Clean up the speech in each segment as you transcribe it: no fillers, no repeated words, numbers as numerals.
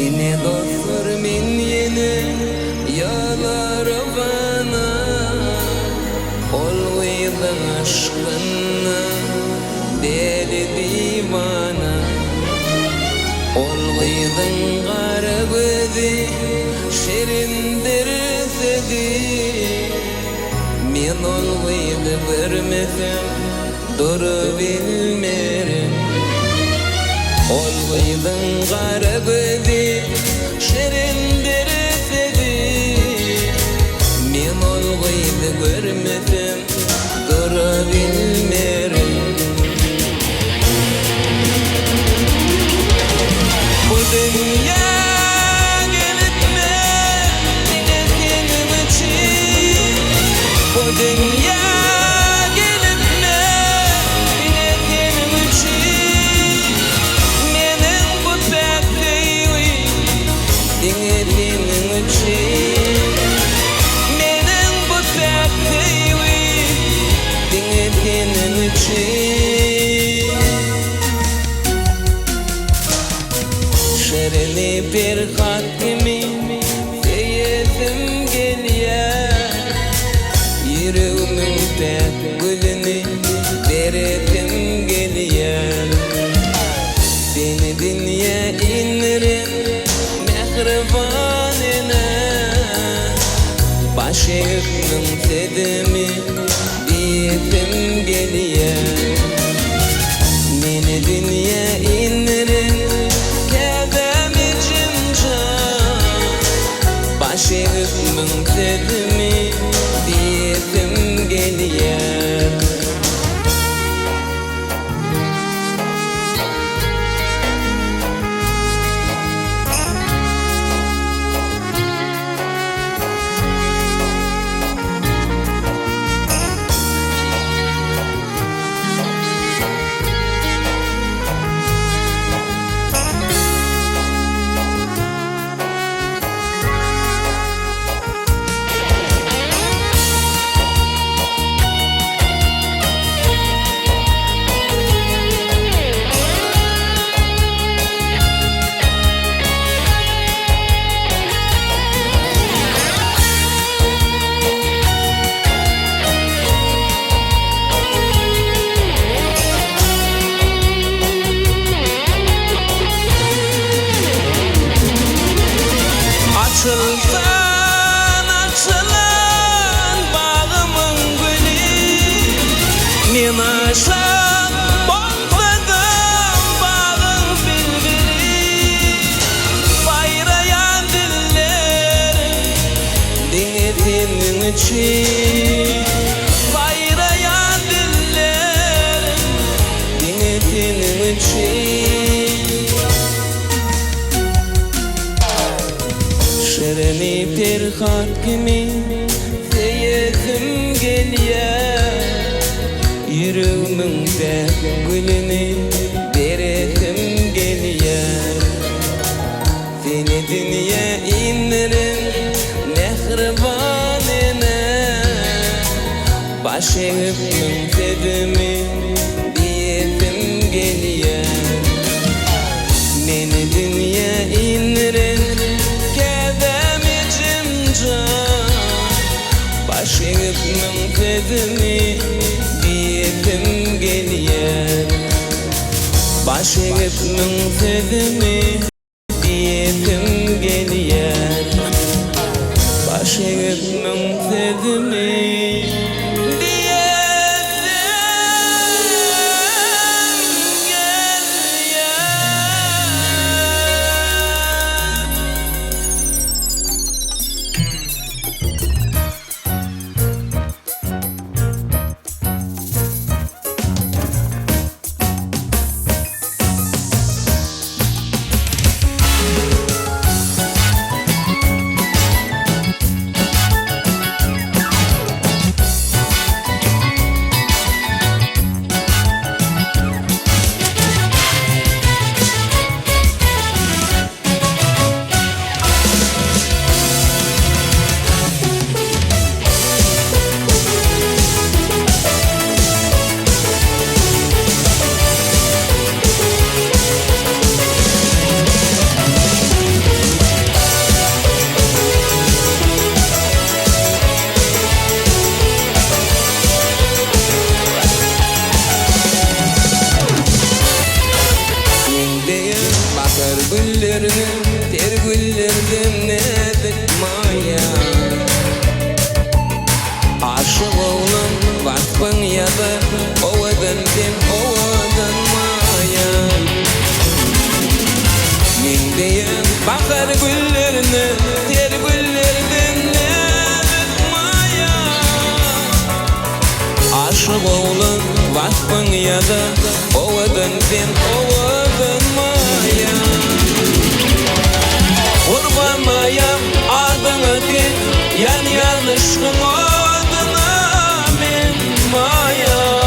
Ine dostlar men yeni yalar bana Olgıydı aşkına deli divana Olgıydın garabıdı şirindir sedi Men olgıydı vermesem duru bilmerim Olgıydın garabıdı şirindir sedi Men olgıydı görmesem duru bilmerim Bu dünya gelitme yine senin için Bu dünya gelitme yine senin için Menin bu takdiri yine senin için Menin bu takdiri yine senin için Şerini bir hakkimi seyesim geliyor Yüreğimin tek gülünü veresim geliyor Seni dünya indirin mehribanına Başımın sedimi diyesim geliyor Beni dünya indirin Başımın sedimi diyesim geliyor Açılsan açılan bağımın gülü Men aşağı bonkladım bağın bilbili Bayrayan dillerim dine senin için Bayrayan dillerim dine senin için Şerini bir hakkimi seyesim geliyor Yüreğimin tek gülünü veresim geliyor Seni dünya indirin mehribanına Başımın sedimi diyesim geliyor Beni dünya indirin Başımın sedimi diyesim geliyor Başımın sedimi diyesim geliyor Başımın sedimi güllerini, ter güllerden nedir maya? Aşık oğlum vakfın ya da ovadan ben ovadan maya. Men deyim bakar güllerini, ter güllerden nedir maya? Aşık oğlum vakfın ya da ovadan ben ovadan maya. Kurban mayam adını bil, yan yanışkın adına men maya.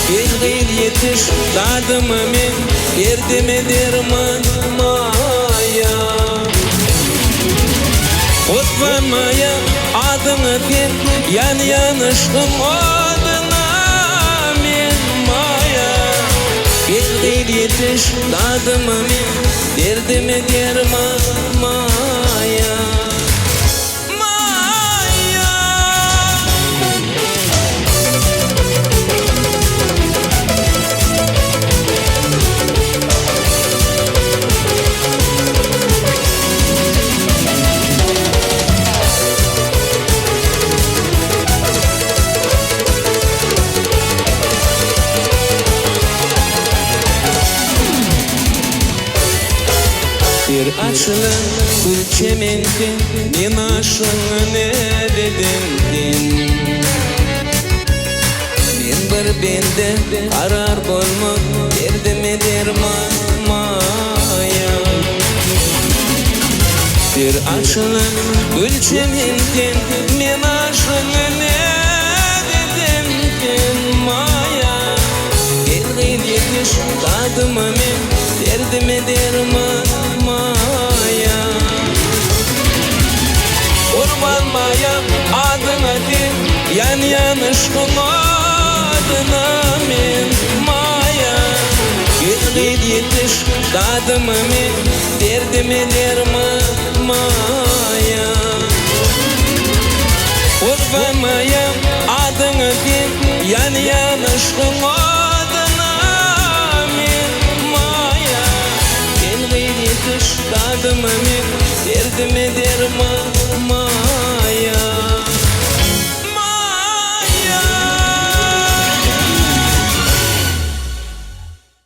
Gel yetiş dadımı men, derdime derman maya. Kurban mayam adını bil, yan yanışkın adına men maya. Gel yetiş dadımı men, derdime derman maya. Maya. Bir açılan gül çemenken, men aşığına ne dedimkin? Men bir bende karar bolmak, derdime derman maya. Bir açılan gül çemenken, men aşığına ne dedimkin maya. Gel yetiş dadıma men, derdime derman maya. Kurban mayam adına bil, yan yanışkın adına men maya. Gel yetiş dadıma men, derdime derman maya. Kurban mayam adına bil, yan yanışkın adına men maya. Gel yetiş dadıma men, derdime derman